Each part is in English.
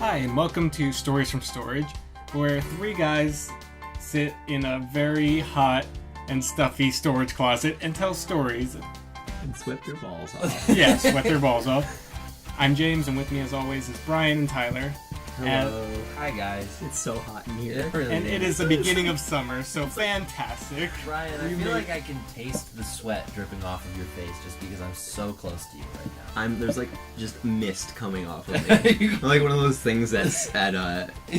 Hi, and welcome to Stories from Storage, where three guys sit in a very hot and stuffy storage closet and tell stories. And sweat their balls off. Yeah, sweat their balls off. I'm James, and with me as always is Brian and Tyler. Hello. Hi, guys. It's so hot in here. And it is the beginning of summer, so fantastic. Brian, I feel like I can taste the sweat dripping off of your face just because I'm so close to you right now. There's like just mist coming off of me. I'm like one of those things that's at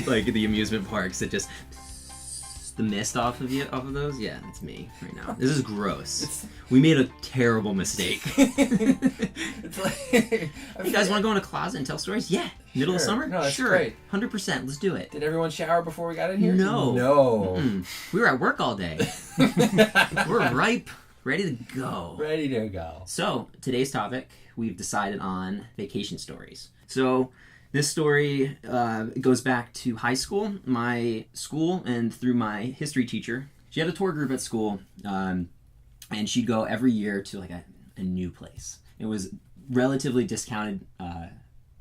like the amusement parks that just the mist off of those. Yeah, that's me right now. This is gross. We made a terrible mistake. It's like, You guys want to go in a closet and tell stories? Yeah. Middle of summer? No, that's sure. great. 100%. Let's do it. Did everyone shower before we got in here? No. No. Mm-mm. We were at work all day. We're ripe, ready to go. Ready to go. So, today's topic, we've decided on vacation stories. So, this story goes back to high school, my school, and through my history teacher. She had a tour group at school, and she'd go every year to like a new place. It was relatively discounted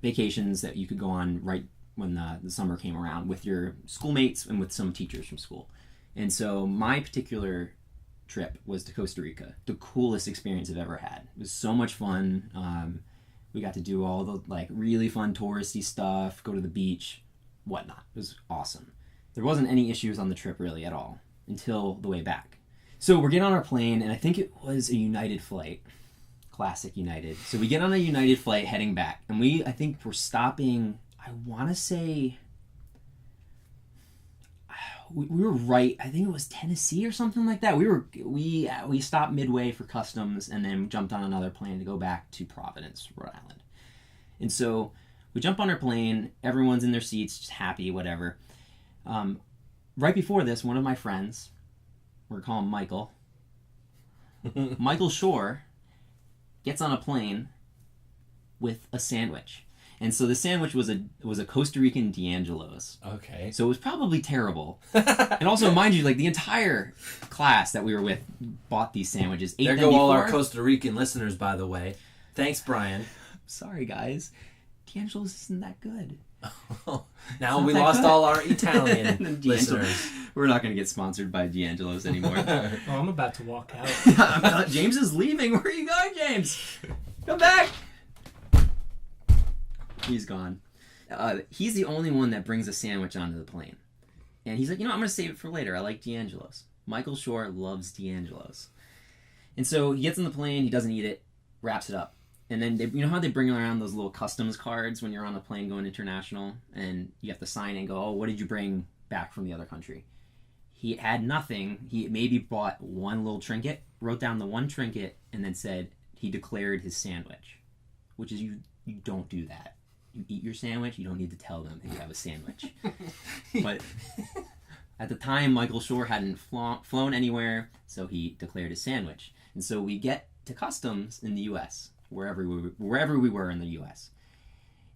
vacations that you could go on right when the summer came around with your schoolmates and with some teachers from school. And so my particular trip was to Costa Rica. The coolest experience I've ever had. It was so much fun. We got to do all the like really fun touristy stuff, go to the beach, whatnot. It was awesome. There wasn't any issues on the trip really at all until the way back. So we're getting on our plane, and I think it was a United flight. Classic United. So we get on a United flight heading back, and I think we're stopping, I want to say, we were right, I think it was Tennessee or something like that. We stopped midway for customs and then jumped on another plane to go back to Providence, Rhode Island. And so we jump on our plane, everyone's in their seats, just happy, whatever. Right before this, one of my friends, we're going to call him Michael, Michael Shore, gets on a plane with a sandwich. And so the sandwich was a Costa Rican D'Angelo's. Okay. So it was probably terrible. And also, mind you, like the entire class that we were with bought these sandwiches. There go all our Costa Rican listeners, by the way. Thanks, Brian. Sorry, guys. D'Angelo's isn't that good. Now we lost all our Italian listeners. We're not going to get sponsored by D'Angelo's anymore. Oh, I'm about to walk out. James is leaving. Where are you going, James? Come back. He's gone. He's the only one that brings a sandwich onto the plane. And he's like, I'm going to save it for later. I like D'Angelo's. Michael Shore loves D'Angelo's. And so he gets on the plane. He doesn't eat it. Wraps it up. And then, you know how they bring around those little customs cards when you're on a plane going international? And you have to sign and go, oh, what did you bring back from the other country? He had nothing. He maybe bought one little trinket, wrote down the one trinket, and then said he declared his sandwich. Which is, you don't do that. You eat your sandwich, you don't need to tell them that you have a sandwich. But at the time, Michael Shore hadn't flown anywhere, so he declared his sandwich. And so we get to customs in the U.S., wherever we were in the U.S.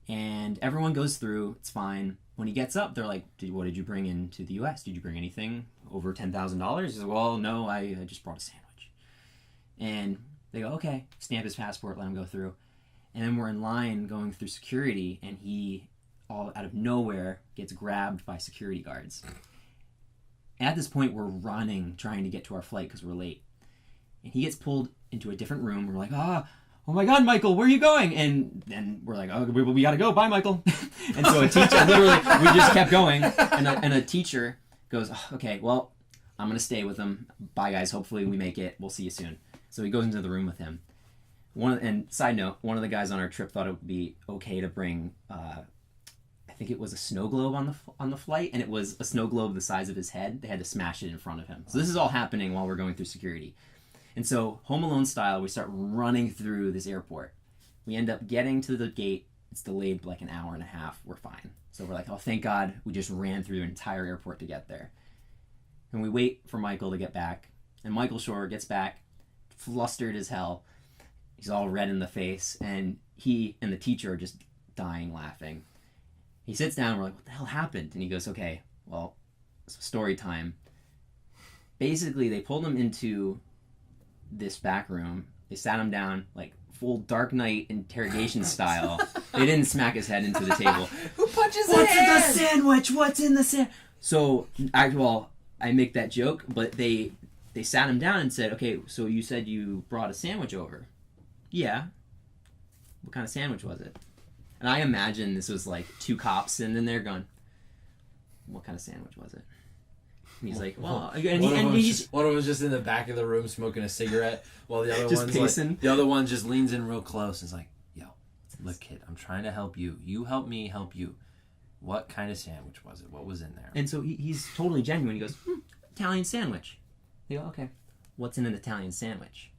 And everyone goes through, it's fine. When he gets up, they're like, what did you bring into the U.S.? Did you bring anything over $10,000? He's like, well, no, I just brought a sandwich. And they go, okay, stamp his passport, let him go through. And then we're in line going through security, and he, all out of nowhere, gets grabbed by security guards. At this point, we're running, trying to get to our flight because we're late. And he gets pulled into a different room. We're like, oh my God, Michael, where are you going? And then we're like, oh, we got to go. Bye, Michael. And so a teacher, literally, we just kept going. And a teacher goes, oh, okay, well, I'm going to stay with him. Bye, guys. Hopefully we make it. We'll see you soon. So he goes into the room with him. And side note, one of the guys on our trip thought it would be okay to bring, I think it was a snow globe on the flight, and it was a snow globe the size of his head. They had to smash it in front of him. So this is all happening while we're going through security. And so, Home Alone style, we start running through this airport. We end up getting to the gate. It's delayed like an hour and a half. We're fine. So we're like, oh, thank God we just ran through the entire airport to get there. And we wait for Michael to get back. And Michael Shore gets back, flustered as hell. He's all red in the face. And he and the teacher are just dying laughing. He sits down and we're like, what the hell happened? And he goes, okay, well, story time. Basically, they pulled him into this back room. They sat him down, like full Dark Knight interrogation style, They didn't smack his head into the table. Who punches What's in the hand? sandwich? What's in the sandwich? So, I make that joke, but they sat him down and said, okay, so you said you brought a sandwich over. Yeah. What kind of sandwich was it? And I imagine this was like two cops sitting in there going, what kind of sandwich was it? And he's like, well, one of them was just in the back of the room smoking a cigarette, while the other Just one's pacing. like, the other one just leans in real close and is like, yo, look, kid, I'm trying to help you. You help me, help you. What kind of sandwich was it? What was in there? And so he's totally genuine. He goes, Italian sandwich. They go, okay, what's in an Italian sandwich?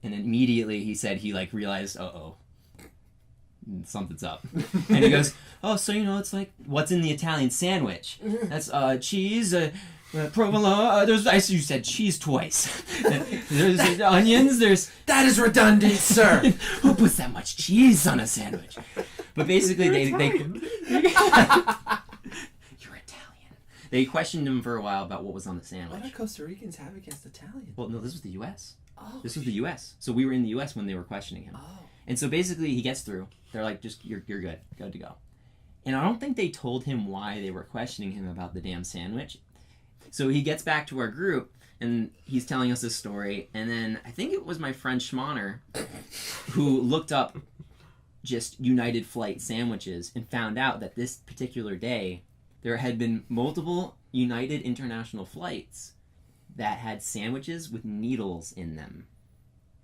And then immediately he said he like realized, uh-oh, something's up. And he goes, oh, so it's like, what's in the Italian sandwich? That's cheese, provolone, you said cheese twice. There's onions, That is redundant, sir. who puts that much cheese on a sandwich? But basically they You're Italian. They questioned him for a while about what was on the sandwich. What do Costa Ricans have against Italians? Well, no, this was the U.S. Oh, This was the U.S. So we were in the U.S. when they were questioning him. Oh. And so basically he gets through. They're like, just, you're good to go. And I don't think they told him why they were questioning him about the damn sandwich. So he gets back to our group, and he's telling us this story. And then I think it was my friend Schmanner who looked up just United Flight sandwiches and found out that this particular day there had been multiple United international flights that had sandwiches with needles in them.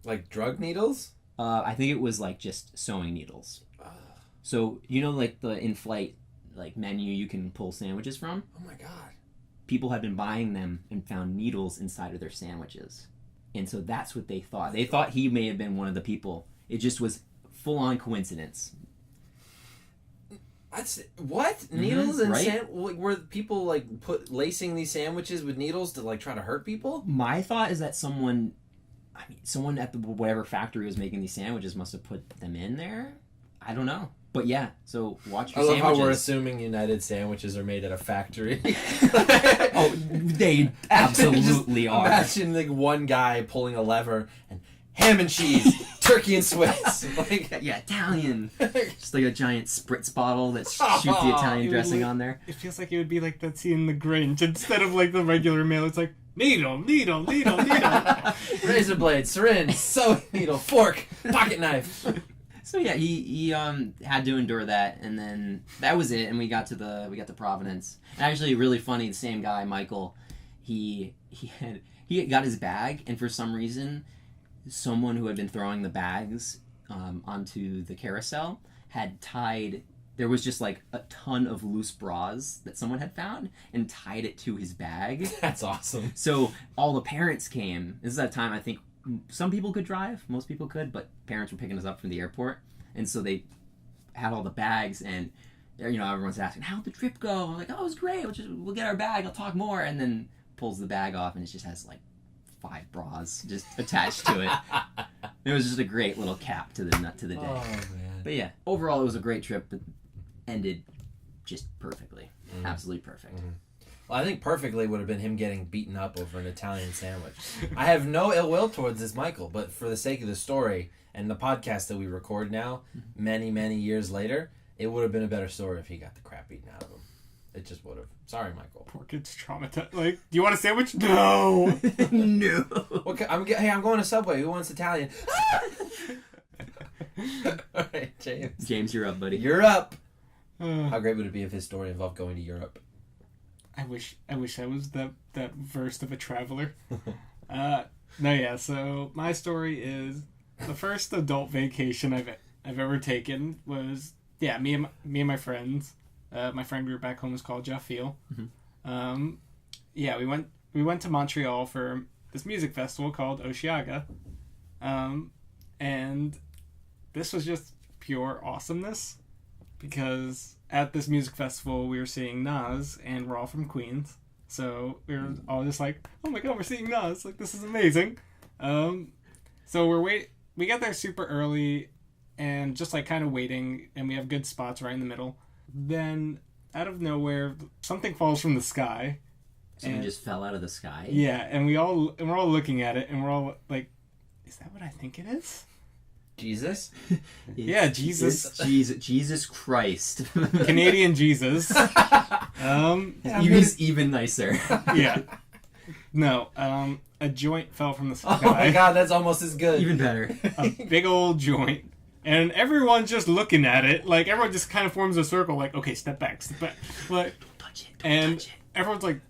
Like drug needles? I think it was like just sewing needles. So like the in-flight like menu you can pull sandwiches from? Oh my god. People had been buying them and found needles inside of their sandwiches. And so that's what they thought. They thought he may have been one of the people. It just was full-on coincidence. That's what? Needles and right? were people like lacing these sandwiches with needles to like try to hurt people? My thought is that someone at the whatever factory was making these sandwiches must have put them in there. I don't know. But yeah, so watch your sandwiches. I love how we're assuming United sandwiches are made at a factory. Oh, they absolutely are. Imagine like one guy pulling a lever and ham and cheese, turkey and Swiss. Like, yeah, Italian. Just like a giant spritz bottle that shoots the Italian dressing on there. It feels like it would be like that scene in The Grinch. Instead of like the regular mail, it's like needle. Razor blade, syringe, sewing needle, fork, pocket knife. So yeah, he had to endure that, and then that was it. And we got to Providence. And actually, really funny. The same guy, Michael, he got his bag, and for some reason, someone who had been throwing the bags onto the carousel had tied. There was just like a ton of loose bras that someone had found and tied it to his bag. That's awesome. So all the parents came. This is that time I think some people could drive, most people could, but parents were picking us up from the airport, and so they had all the bags, and everyone's asking, how'd the trip go? I'm like, oh, it was great. We'll get our bag. I'll talk more, and then pulls the bag off, and it just has like 5 bras just attached to it. It was just a great little cap to the day. Oh man! But yeah, overall it was a great trip that ended just perfectly, absolutely perfect. Mm-hmm. Well, I think perfectly would have been him getting beaten up over an Italian sandwich. I have no ill will towards this Michael, but for the sake of the story and the podcast that we record now, many, many years later, it would have been a better story if he got the crap beaten out of him. It just would have. Sorry, Michael. Poor kid's traumatized. Like, do you want a sandwich? No. No. Hey, I'm going to Subway. Who wants Italian? All right, James. James, you're up, buddy. You're up. How great would it be if his story involved going to Europe? I wish I was that versed of a traveler. No, yeah. So my story is the first adult vacation I've ever taken was me and my friends. My friend group back home is called Jaffiel. Mm-hmm. We went to Montreal for this music festival called Osheaga, and this was just pure awesomeness because at this music festival we were seeing Nas, and we're all from Queens, so we were all just like, oh my god, we're seeing Nas, like this is amazing. So we got there super early and just like kind of waiting, and we have good spots right in the middle. Then out of nowhere something falls from the sky. Something just fell out of the sky? Yeah, and we're all looking at it, and we're all like, is that what I think it is? Jesus? Yeah, Jesus. Jesus Christ. Canadian Jesus. He's even nicer. Yeah. No, a joint fell from the sky. Oh my god, that's almost as good. Even better. A big old joint. And everyone's just looking at it. Like, everyone just kind of forms a circle. Like, okay, step back, step back. Like, Don't touch it. and everyone's like,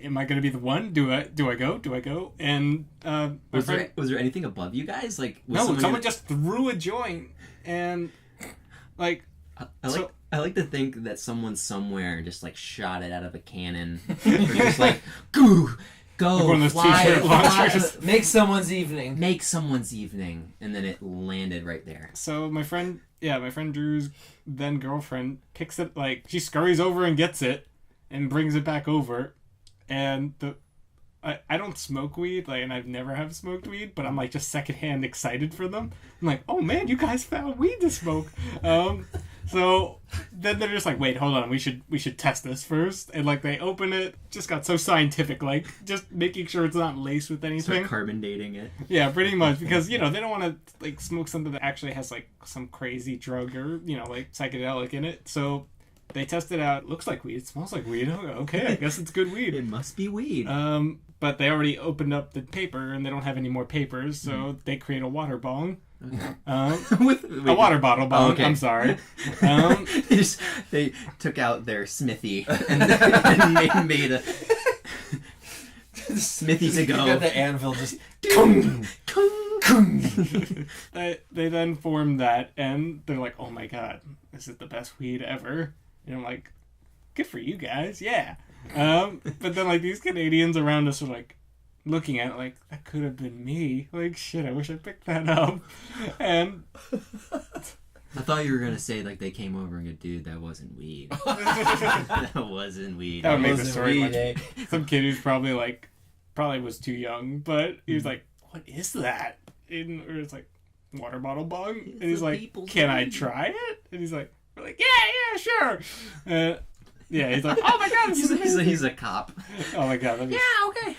am I going to be the one? Do I go? And my Was friend... there anything above you guys? Like, was No, someone just threw a joint. And, like... I like to think that someone somewhere just like shot it out of a cannon, or just like go, Like one of those fly, t-shirt launchers. Make someone's evening. make someone's evening, and then it landed right there. So my friend Drew's then girlfriend picks it, like, she scurries over and gets it and brings it back over. And I don't smoke weed, like, and I've never have smoked weed, but I'm like just secondhand excited for them. I'm like, oh man, you guys found weed to smoke. So then they're just like, wait, hold on, we should test this first. And like they open it, just got so scientific, like just making sure it's not laced with anything. Start carbon dating it. Yeah, pretty much, because, you know, they don't want to, like, smoke something that actually has, like, some crazy drug or, you know, like, psychedelic in it. So they test it out. Looks like weed. It smells like weed. Okay, I guess it's good weed. It must be weed. But they already opened up the paper, and they don't have any more papers, so they create a water bong. Wait, a water bottle bong. Oh, okay. I'm sorry. They took out their smithy and made a smithy to You got go. the anvil just... They then form that, and they're like, oh my god, this is the best weed ever. And I'm like, good for you guys, yeah. But then, like, these Canadians around us are like looking at it like, that could have been me. Like, shit, I wish I picked that up. And I thought you were gonna say like they came over and go, dude, that wasn't weed. That wasn't weed. That would make the Wasn't story weed, much. Some kid who's probably was too young, but he was like, what is that? Or it's like, water bottle bong? And he's like, can I try it? And he's like, we're like, yeah, sure. Yeah, he's like, oh my god, this is amazing. He's a cop. Oh my god, that'd be... okay.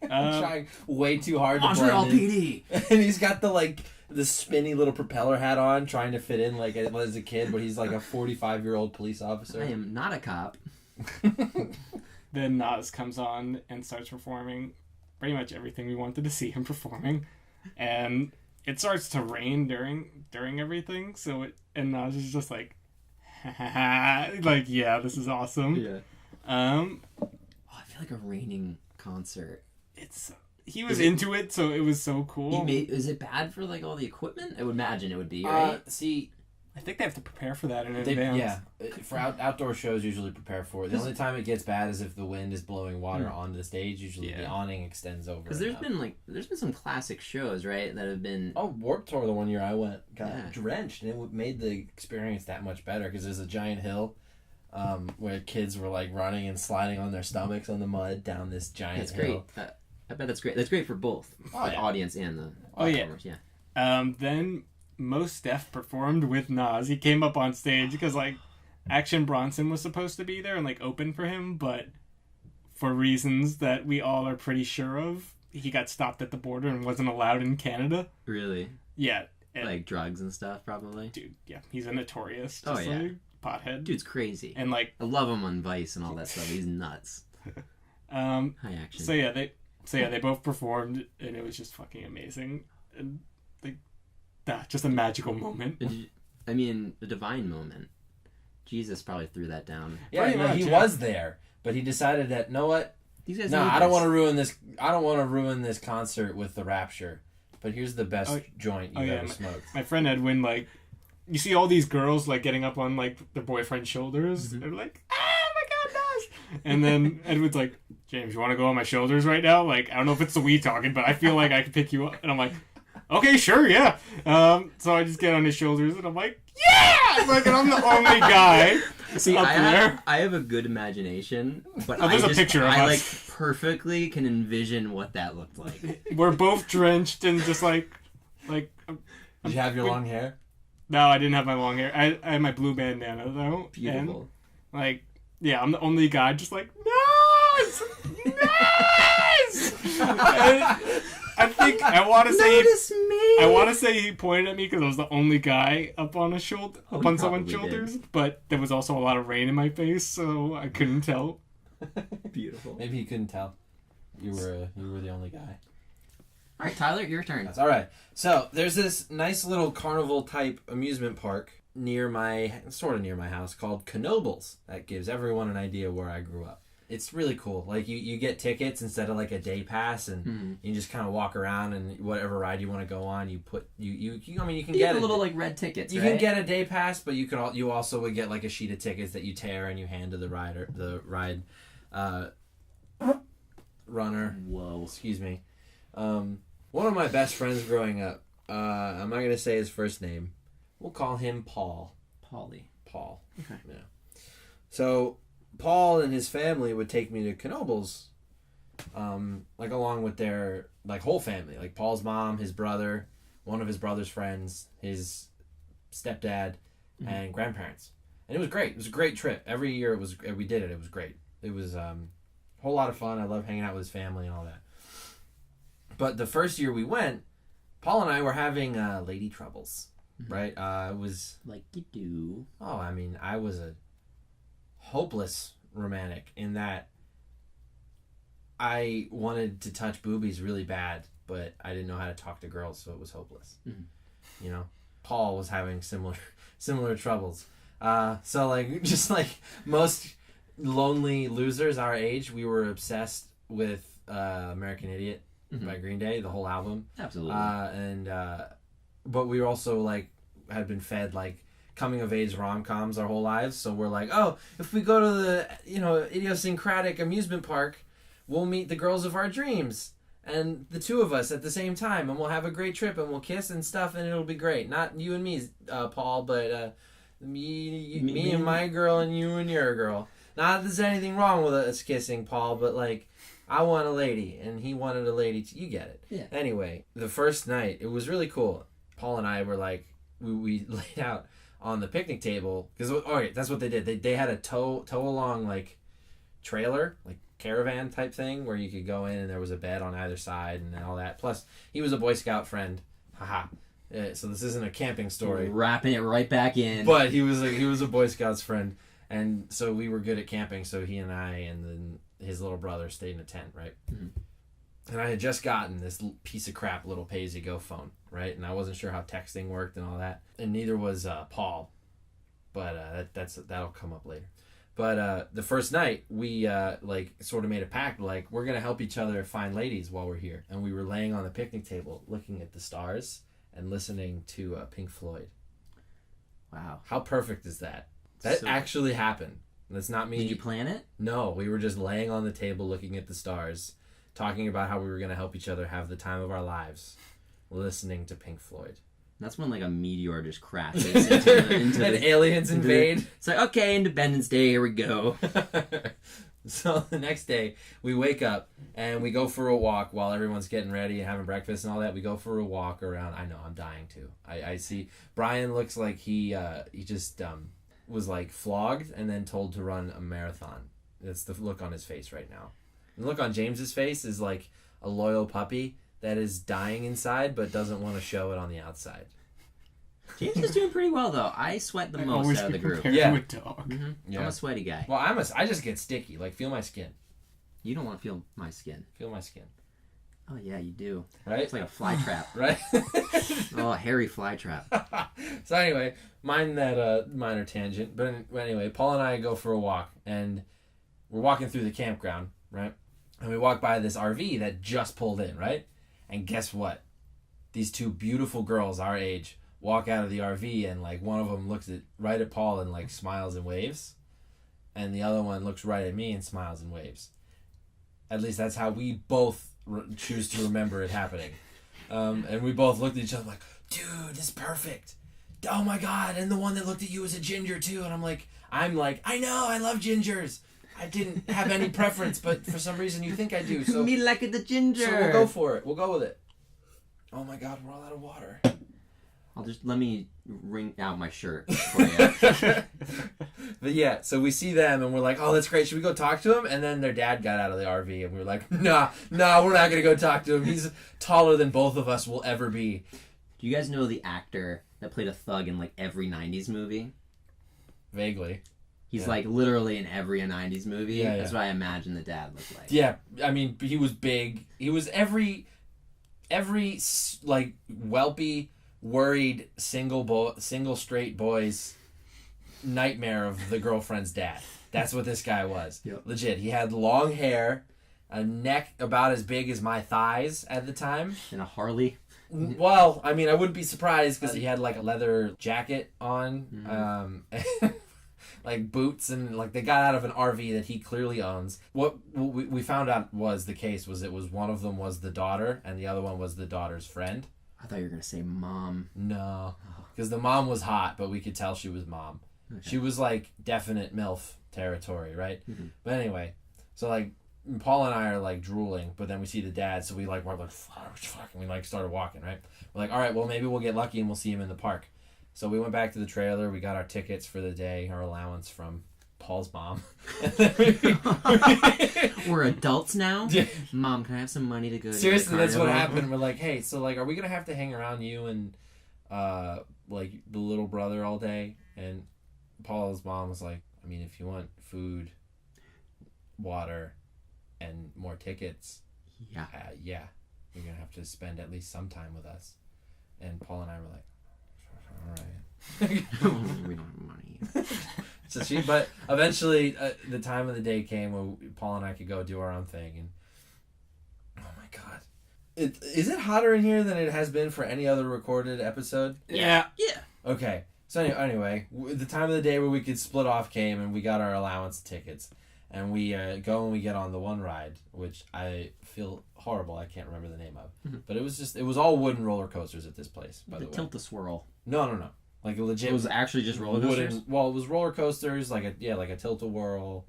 Trying way too hard to Montreal blend in. PD. And he's got the spinny little propeller hat on, trying to fit in like as a kid, but he's like a 45-year-old police officer. I am not a cop. Then Nas comes on and starts performing pretty much everything we wanted to see him performing, and it starts to rain during everything. So Nas is just like, like, yeah, this is awesome. Yeah. Oh, I feel like a raining concert. He was into it, so it was so cool. Is it bad for like all the equipment? I would imagine it would be, right? See, I think they have to prepare for that in advance. yeah, for outdoor shows usually prepare for it. The only time it gets bad is if the wind is blowing water onto the stage. Usually the awning extends over. Because there's been some classic shows, right, that have been... Oh, Warped Tour, the one year I went, got drenched, and it made the experience that much better because there's a giant hill where kids were like running and sliding on their stomachs on the mud down this giant hill. That's great. I bet that's great. That's great for both the audience and the performers. Yeah. Then Mos Def performed with Nas. He came up on stage because like Action Bronson was supposed to be there and like open for him, but for reasons that we all are pretty sure of, he got stopped at the border and wasn't allowed in Canada. Really? Yeah. Like drugs and stuff, probably. Dude, yeah, he's a notorious, like, pothead. Dude's crazy. And like, I love him on Vice and all that stuff. He's nuts. High action. So yeah, they both performed, and it was just fucking amazing, and like, just a magical moment. I mean, the divine moment. Jesus probably threw that down. Yeah, he was there, but he decided that, know what? These guys. No, I don't want to ruin this. I don't want to ruin this concert with the Rapture. But here's the best joint you've ever smoked. My friend Edwin, like, you see all these girls like getting up on like their boyfriend's shoulders. They're like, oh my god, Nas! And then Edwin's like, James, you want to go on my shoulders right now? Like, I don't know if it's the weed talking, but I feel like I can pick you up. And I'm like, okay, sure, yeah. So I just get on his shoulders, and I'm like, yeah! Like, and I'm the only guy. See, up there. I have a good imagination, but there's a picture of us. I like perfectly can envision what that looked like. We're both drenched and just like. Did you have your long hair? No, I didn't have my long hair. I had my blue bandana though. Beautiful. And, like, yeah, I'm the only guy just like, Nas! Nas! I think I want to say. Notice me. I want to say he pointed at me because I was the only guy up on a shoulder, Oh, up he on someone's probably shoulders. did. But there was also a lot of rain in my face, so I couldn't tell. Beautiful. Maybe you couldn't tell. You were the only guy. All right, Tyler, your turn. That's all right. So there's this nice little carnival type amusement park near my house called Knoebels. That gives everyone an idea where I grew up. It's really cool. Like you get tickets instead of like a day pass, and you just kind of walk around, and whatever ride you want to go on, you put you. I mean, you can get a little like red tickets. You right? can get a day pass, but you also would get like a sheet of tickets that you tear and you hand to the ride runner. Whoa. Excuse me. One of my best friends growing up, I'm not going to say his first name. We'll call him Paul. Paul. Okay. Yeah. So, Paul and his family would take me to Knoebels, like along with their like whole family. Like Paul's mom, his brother, one of his brother's friends, his stepdad, and grandparents. And it was great. It was a great trip. Every year we did it. It was great. It was a whole lot of fun. I love hanging out with his family and all that. But the first year we went, Paul and I were having lady troubles, right? It was... Like you do. Oh, I mean, I was a hopeless romantic in that I wanted to touch boobies really bad, but I didn't know how to talk to girls, so it was hopeless. You know? Paul was having similar troubles. So, like, just like most lonely losers our age, we were obsessed with American Idiot by Green Day, the whole album. Absolutely. But we also like had been fed like coming of age rom-coms our whole lives, so we're like, oh, if we go to the idiosyncratic amusement park, we'll meet the girls of our dreams and the two of us at the same time, and we'll have a great trip, and we'll kiss and stuff, and it'll be great. Not you and me, Paul, but me and my girl, and you and your girl. Not that there's anything wrong with us kissing, Paul, but like, I want a lady, and he wanted a lady too. You get it. Yeah. Anyway, the first night, it was really cool. Paul and I were like, we laid out on the picnic table, because, alright, that's what they did. They had a tow along, like, trailer, like, caravan type thing, where you could go in, and there was a bed on either side, and all that. Plus, he was a Boy Scout friend. Haha. So this isn't a camping story. Wrapping it right back in. But he was a Boy Scout's friend. And so we were good at camping, so he and I and then his little brother stayed in a tent, right? And I had just gotten this piece of crap little pay-as-you-go phone, right? And I wasn't sure how texting worked and all that. And neither was Paul. But that'll come up later. But the first night, we like sort of made a pact, like, we're going to help each other find ladies while we're here. And we were laying on the picnic table looking at the stars and listening to Pink Floyd. Wow. How perfect is that? That actually happened. That's not me. Did you plan it? No, we were just laying on the table looking at the stars, talking about how we were going to help each other have the time of our lives, listening to Pink Floyd. That's when like a meteor just crashes into and aliens invade. It's like, okay, Independence Day, here we go. So the next day, we wake up and we go for a walk while everyone's getting ready and having breakfast and all that. We go for a walk around. I know, I'm dying too. I see Brian looks like he just was like flogged and then told to run a marathon. That's the look on his face right now. And the look on James's face is like a loyal puppy that is dying inside but doesn't want to show it on the outside. James is doing pretty well though. I sweat the most out of the group. Yeah. To a dog. Yeah. I'm a sweaty guy. Well, I just get sticky. Like, feel my skin. You don't want to feel my skin. Feel my skin. Oh yeah, you do. Right? It's like a fly trap. Right? Oh, a hairy fly trap. So anyway, mind that minor tangent. But anyway, Paul and I go for a walk, and we're walking through the campground, right? And we walk by this RV that just pulled in, right? And guess what? These two beautiful girls our age walk out of the RV, and like one of them looks right at Paul and like smiles and waves, and the other one looks right at me and smiles and waves. At least that's how we both choose to remember it happening. And we both looked at each other like, dude, this is perfect. Oh my God. And the one that looked at you was a ginger too. And I'm like, I know, I love gingers. I didn't have any preference, but for some reason you think I do. So Me like the ginger. So we'll go for it. We'll go with it. Oh my God, we're all out of water. Let me wring out my shirt for you. But yeah, so we see them and we're like, oh, that's great. Should we go talk to him? And then their dad got out of the RV and we were like, nah, we're not going to go talk to him. He's taller than both of us will ever be. Do you guys know the actor that played a thug in like every 90s movie? Vaguely. He's Yeah. like literally in every 90s movie. Yeah, That's what I imagine the dad looked like. Yeah, I mean, he was big. He was every like whelpy, worried single straight boy's nightmare of the girlfriend's dad. That's what this guy was. Yep. Legit. He had long hair, a neck about as big as my thighs at the time. In a Harley. Well, I mean, I wouldn't be surprised because he had like a leather jacket on, like boots, and like they got out of an RV that he clearly owns. What we found out was the case was it was one of them was the daughter and the other one was the daughter's friend. I thought you were going to say mom. No, because the mom was hot, but we could tell she was mom. Okay. She was like definite MILF territory, right? Mm-hmm. But anyway, so like Paul and I are like drooling, but then we see the dad, so we're like fuck, and we like started walking, right? We're like, all right, well maybe we'll get lucky and we'll see him in the park. So we went back to the trailer. We got our tickets for the day, our allowance from Paul's mom. We're adults now. Yeah. Mom, can I have some money to go? Seriously, to the that's what carnival? happened. We're like, hey, so like, are we gonna have to hang around you and like the little brother all day? And Paul's mom was like, I mean, if you want food, water, and more tickets, Yeah. yeah, you're gonna have to spend at least some time with us. And Paul and I were like, all right. We don't have money. But eventually, the time of the day came where Paul and I could go do our own thing, and oh my god, is it hotter in here than it has been for any other recorded episode? Yeah. Yeah. Okay, so anyway, the time of the day where we could split off came, and we got our allowance tickets, and we go and we get on the one ride, which I feel horrible. I can't remember the name of, but it was all wooden roller coasters at this place. By the way, Tilt-a-swirl. no, like a legit. It was actually just roller coasters. Well, it was roller coasters, like a tilt-a-whirl.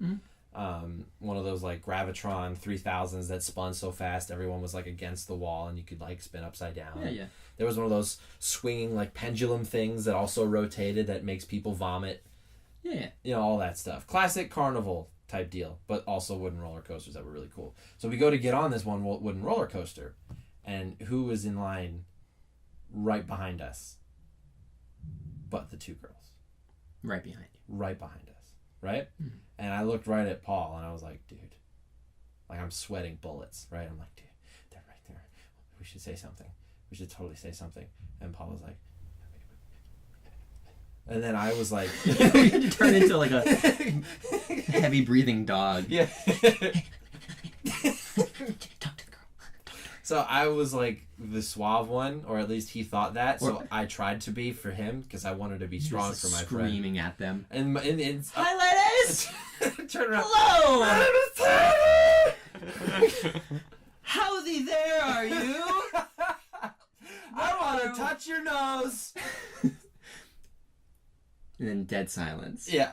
One of those like Gravitron 3000s that spun so fast everyone was like against the wall and you could like spin upside down. Yeah. There was one of those swinging like pendulum things that also rotated that makes people vomit. Yeah. You know, all that stuff. Classic carnival type deal, but also wooden roller coasters that were really cool. So we go to get on this one wooden roller coaster, and who was in line right behind us? But the two girls. Right behind you. Right behind us. Right? Mm-hmm. And I looked right at Paul and I was like, dude, like I'm sweating bullets, right? I'm like, dude, they're right there. We should say something. We should totally say something. And Paul was like, and then I was like, you had to turn into like a heavy breathing dog. Yeah. Talk to the girl. So I was like the suave one, or at least he thought that. So I tried to be for him because I wanted to be strong for my friend. Screaming at them. And Hi, ladies. Turn around. Hello. Howdy there, are you? I want to touch your nose. And then dead silence. Yeah.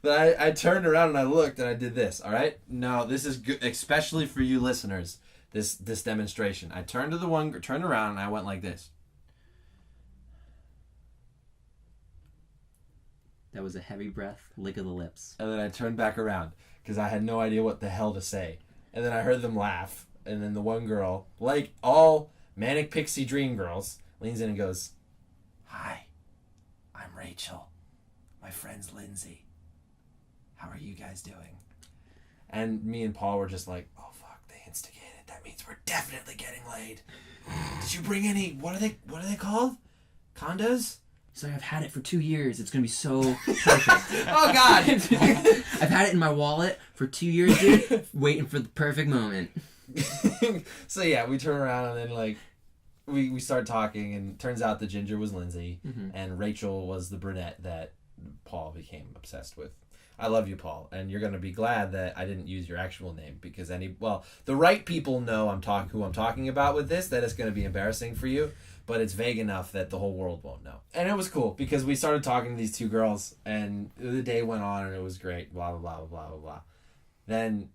But I turned around and I looked and I did this, all right? Now, this is good, especially for you listeners, this demonstration. I turned around and I went like this. That was a heavy breath, lick of the lips. And then I turned back around because I had no idea what the hell to say. And then I heard them laugh. And then the one girl, like all Manic Pixie Dream girls, leans in and goes, "Hi, I'm Rachel. My friend's Lindsay. How are you guys doing?" And me and Paul were just like, "Oh fuck, they instigated. That means we're definitely getting laid. Did you bring any? What are they called? Condos?" So I've had it for 2 years. It's gonna be so perfect. Oh God! I've had it in my wallet for 2 years, dude. Waiting for the perfect moment. So yeah, we turn around and then like we start talking, and turns out the ginger was Lindsay, and Rachel was the brunette that Paul became obsessed with. I love you, Paul, and you're gonna be glad that I didn't use your actual name because the right people know who I'm talking about with this. That it's gonna be embarrassing for you, but it's vague enough that the whole world won't know. And it was cool because we started talking to these two girls, and the day went on, and it was great. Blah blah blah blah blah blah. Then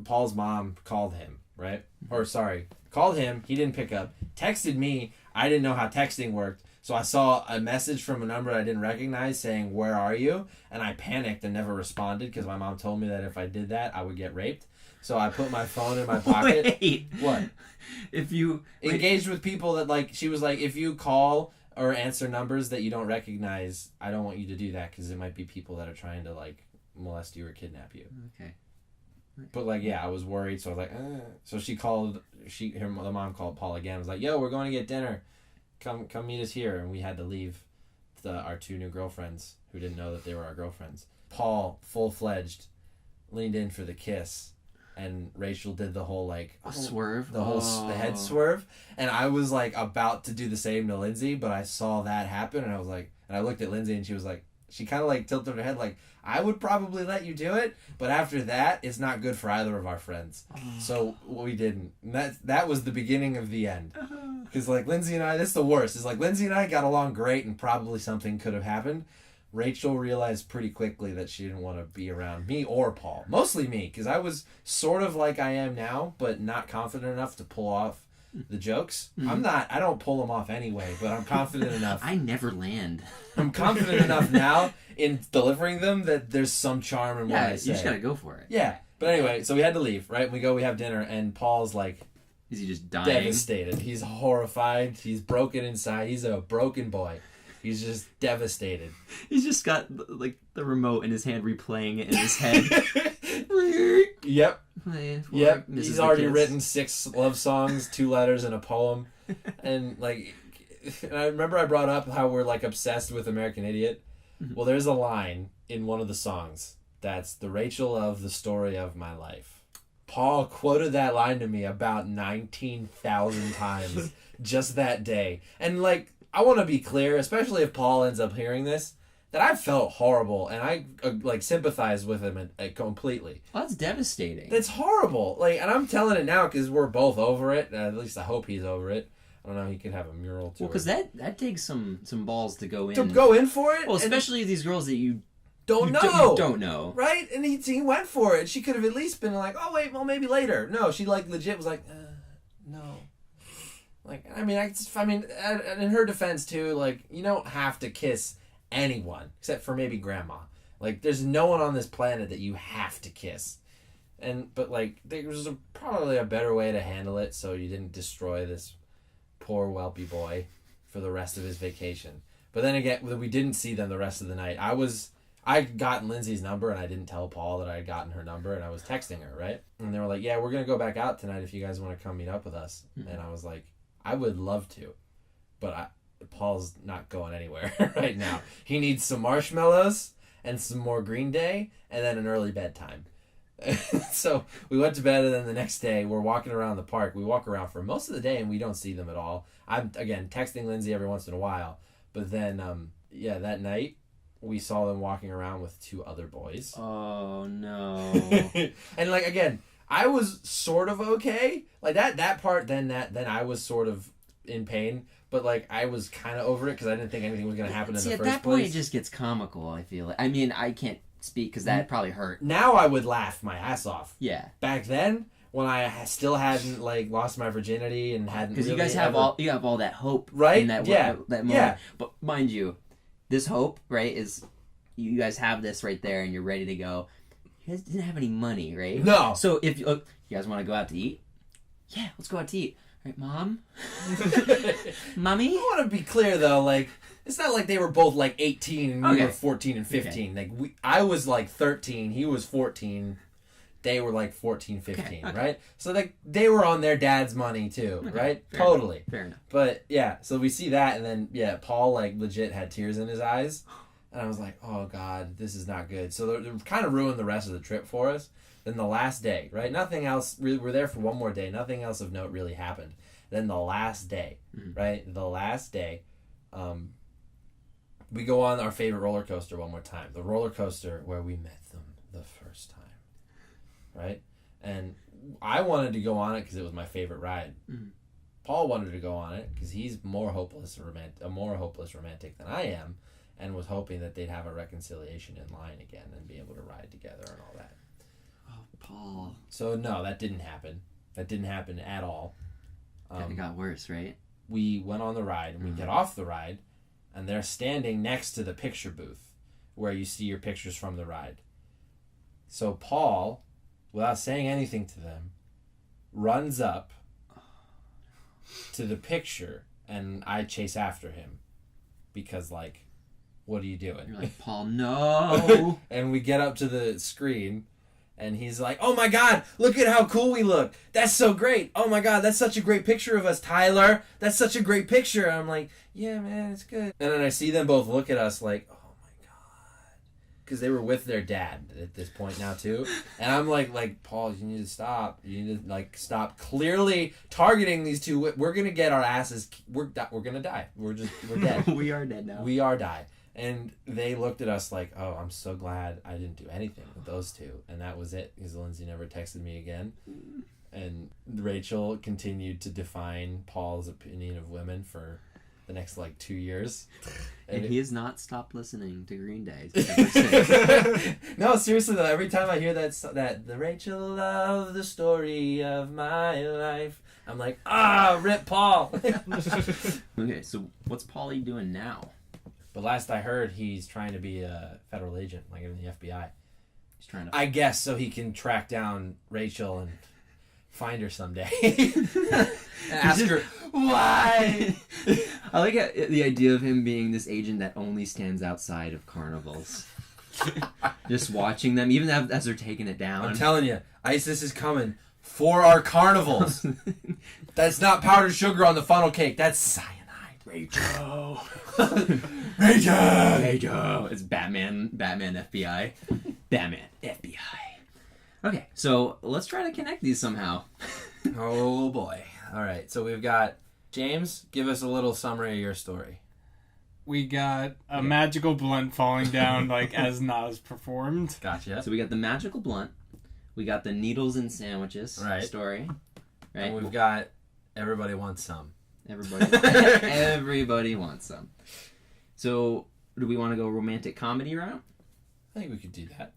Paul's mom called him, right? Or sorry, called him. He didn't pick up. Texted me. I didn't know how texting worked. So I saw a message from a number I didn't recognize saying, "Where are you?" And I panicked and never responded because my mom told me that if I did that, I would get raped. So I put my phone in my pocket. Wait. What? If you Engaged with people that, like, she was like, if you call or answer numbers that you don't recognize, I don't want you to do that because it might be people that are trying to, like, molest you or kidnap you. Okay. But, like, yeah, I was worried, so I was like, So she called, the mom called Paul again, was like, yo, we're going to get dinner. Come meet us here. And we had to leave our 2 new girlfriends who didn't know that they were our girlfriends. Paul, full-fledged, leaned in for the kiss. And Rachel did the whole, like... swerve? The head swerve. And I was, like, about to do the same to Lindsay, but I saw that happen, and I was like... And I looked at Lindsay, and she was like... She kind of, like, tilted her head, like, I would probably let you do it, but after that, it's not good for either of our friends. So, we didn't. And that was the beginning of the end. Because, like, Lindsay and I... This is the worst. It's like, Lindsay and I got along great, and probably something could have happened. Rachel realized pretty quickly that she didn't want to be around me or Paul. Mostly me, because I was sort of like I am now, but not confident enough to pull off the jokes. Mm-hmm. I don't pull them off anyway, but I'm confident enough. I never land. I'm confident enough now in delivering them that there's some charm in what I say. You just gotta go for it. Yeah. But anyway, so we had to leave, right? We have dinner, and Paul's like... Is he just dying? Devastated. He's horrified. He's broken inside. He's a broken boy. He's just devastated. He's just got, like, the remote in his hand, replaying it in his head. Yep. Yep. Mrs. He's the already Kiss. written 6 love songs, 2 letters, and a poem. And, like, and I remember I brought up how we're, like, obsessed with American Idiot. Well, there's a line in one of the songs that's the Rachel of the story of my life. Paul quoted that line to me about 19,000 times just that day. And, like, I want to be clear, especially if Paul ends up hearing this, that I felt horrible, and I, like, sympathize with him completely. Well, that's devastating. It's horrible. Like, and I'm telling it now because we're both over it. At least I hope he's over it. I don't know, he could have a mural too. Well, because that takes some balls to go in. To go in for it? Well, especially these girls that you don't know. You don't know. Right? And he went for it. She could have at least been like, oh, wait, well, maybe later. No, she, like, legit was like, no. Like, I mean, in her defense, too, like, you don't have to kiss anyone, except for maybe grandma. Like, there's no one on this planet that you have to kiss. But, like, there was probably a better way to handle it so you didn't destroy this poor whelpy boy for the rest of his vacation. But then again, we didn't see them the rest of the night. I'd gotten Lindsay's number, and I didn't tell Paul that I had gotten her number, and I was texting her, right? And they were like, yeah, we're going to go back out tonight if you guys want to come meet up with us. Mm-hmm. And I was like, I would love to, but Paul's not going anywhere right now. He needs some marshmallows and some more Green Day and then an early bedtime. So we went to bed, and then the next day we're walking around the park. We walk around for most of the day, and we don't see them at all. I'm, again, texting Lindsay every once in a while. But then, that night, we saw them walking around with 2 other boys. Oh, no. And, like, again... I was sort of okay. Like, that part, then I was sort of in pain. But, like, I was kind of over it because I didn't think anything was going to happen in the first place. See, at that point, it just gets comical, I feel like. I mean, I can't speak because that probably hurt. Now I would laugh my ass off. Yeah. Back then, when I still hadn't, like, lost my virginity and hadn't because really you guys have all that hope. Right? In that moment. Yeah. But mind you, this hope, right, is you guys have this right there and you're ready to go. You guys didn't have any money, right? No. So if you guys want to go out to eat, yeah, let's go out to eat. All right, Mom? Mommy? I want to be clear, though, like, it's not like they were both, like, 18 and we were 14 and 15. Okay. Like, I was, like, 13, he was 14, they were, like, 14, 15, okay. right? So, like, they were on their dad's money, too, right? Totally. Fair enough. But, yeah, so we see that, and then, yeah, Paul, like, legit had tears in his eyes. And I was like, oh, God, this is not good. So they kind of ruined the rest of the trip for us. Then the last day, right? Nothing else, we're there for one more day. Nothing else of note really happened. Then the last day, right? The last day, we go on our favorite roller coaster one more time. The roller coaster where we met them the first time, right? And I wanted to go on it because it was my favorite ride. Mm-hmm. Paul wanted to go on it because he's a more hopeless romantic than I am, and was hoping that they'd have a reconciliation in line again and be able to ride together and all that. Oh, Paul. So, no, that didn't happen. That didn't happen at all. It got worse, right? We went on the ride, and we get off the ride, and they're standing next to the picture booth where you see your pictures from the ride. So Paul without saying anything to them, runs up to the picture, and I chase after him because, like, what are you doing? You're like, Paul, no. And we get up to the screen, and he's like, oh my God, look at how cool we look. That's so great. Oh my God, that's such a great picture of us, Tyler. That's such a great picture. And I'm like, yeah, man, it's good. And then I see them both look at us like, oh my God. Because they were with their dad at this point now, too. And I'm like, Paul, you need to stop. You need to, like, stop clearly targeting these two. We're going to get our asses, we're going to die. We're dead. We are dead now. We are die. And they looked at us like, oh, I'm so glad I didn't do anything with those two. And that was it, because Lindsay never texted me again. And Rachel continued to define Paul's opinion of women for the next, 2 years. And he has not stopped listening to Green Day ever since. No, seriously, though, every time I hear that the Rachel of the story of my life, I'm like, rip Paul. Okay, so what's Paulie doing now? But last I heard, he's trying to be a federal agent, like in the FBI. He's trying to... I guess so he can track down Rachel and find her someday. And ask her, why? I like the idea of him being this agent that only stands outside of carnivals. Just watching them, even as they're taking it down. I'm telling you, ISIS is coming for our carnivals. That's not powdered sugar on the funnel cake. That's cyanide. Rachel. Rachel. It's Batman FBI. Batman FBI. Okay, so let's try to connect these somehow. Oh boy. All right, so we've got James, give us a little summary of your story. We got a magical blunt falling down as Nas performed. Gotcha. So we got the magical blunt. We got the needles and sandwiches story. Right. And we've got everybody wants some. Everybody wants some. So, do we want to go romantic comedy route? I think we could do that.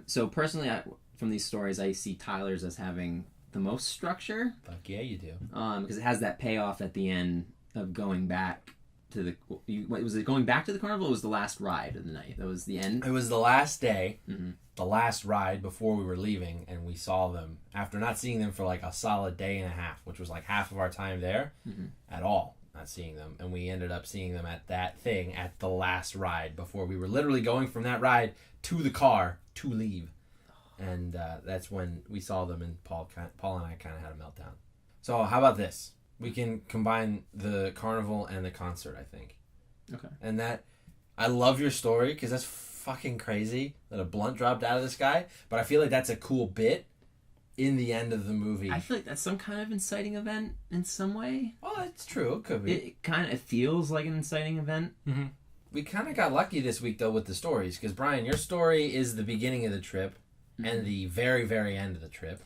So personally, from these stories, I see Tyler's as having the most structure. Fuck yeah, you do. Because it has that payoff at the end of going back to the... Was it going back to the carnival, or was the last ride of the night? That was the end? It was the last day, mm-hmm. the last ride before we were leaving, and we saw them after not seeing them for a solid day and a half, which was half of our time there at all, not seeing them. And we ended up seeing them at that thing at the last ride before we were literally going from that ride to the car to leave. And that's when we saw them, and Paul and I kind of had a meltdown. So how about this? We can combine the carnival and the concert, I think. Okay. And I love your story, because that's fucking crazy that a blunt dropped out of the sky, but I feel like that's a cool bit in the end of the movie. I feel like that's some kind of inciting event in some way. Oh, it's true. It could be. It kind of feels like an inciting event. Mm-hmm. We kind of got lucky this week, though, with the stories, because, Brian, your story is the beginning of the trip and the very, very end of the trip.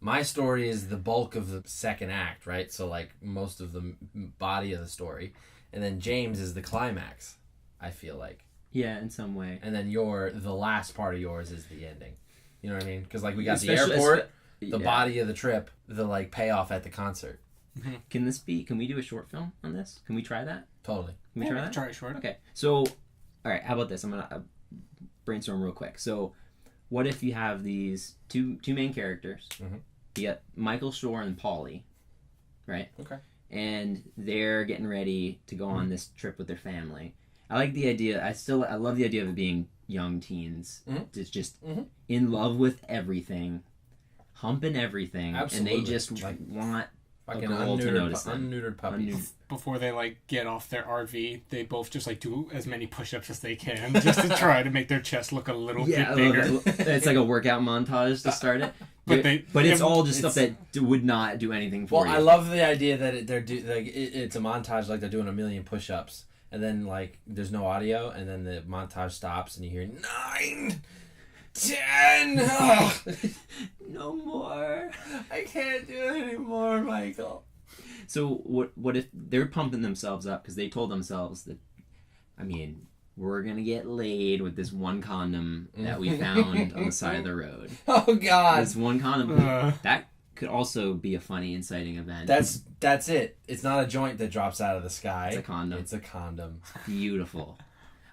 My story is the bulk of the second act, right? So, most of the body of the story. And then James is the climax, I feel like. Yeah, in some way. And then the last part of yours is the ending. You know what I mean? Because, we got the airport, the body of the trip, the, payoff at the concert. Can we do a short film on this? Can we try that? Totally. Can we try that? Try it short. Okay. So, all right, how about this? I'm going to brainstorm real quick. So, what if you have these two main characters? Mm-hmm. You got Michael Shore and Paulie, right? Okay. And they're getting ready to go on this trip with their family. I like the idea. I love the idea of it being young teens. It's just in love with everything, humping everything. Absolutely. And they just want a Fucking girl to notice them. unneutered puppies. Before they get off their RV, they both just do as many push-ups as they can just to try to make their chest look a little bit bigger. It's like a workout montage to start it. But it's all just stuff that would not do anything for you. Well, I love the idea that it's a montage, they're doing 1,000,000 push-ups, and then there's no audio, and then the montage stops, and you hear 9, 10. Oh. No more. I can't do it anymore, Michael. So what if they're pumping themselves up because they told themselves that, we're going to get laid with this one condom that we found on the side of the road. Oh, God. This one condom. That could also be a funny, inciting event. That's it. It's not a joint that drops out of the sky. It's a condom. It's a condom. Beautiful.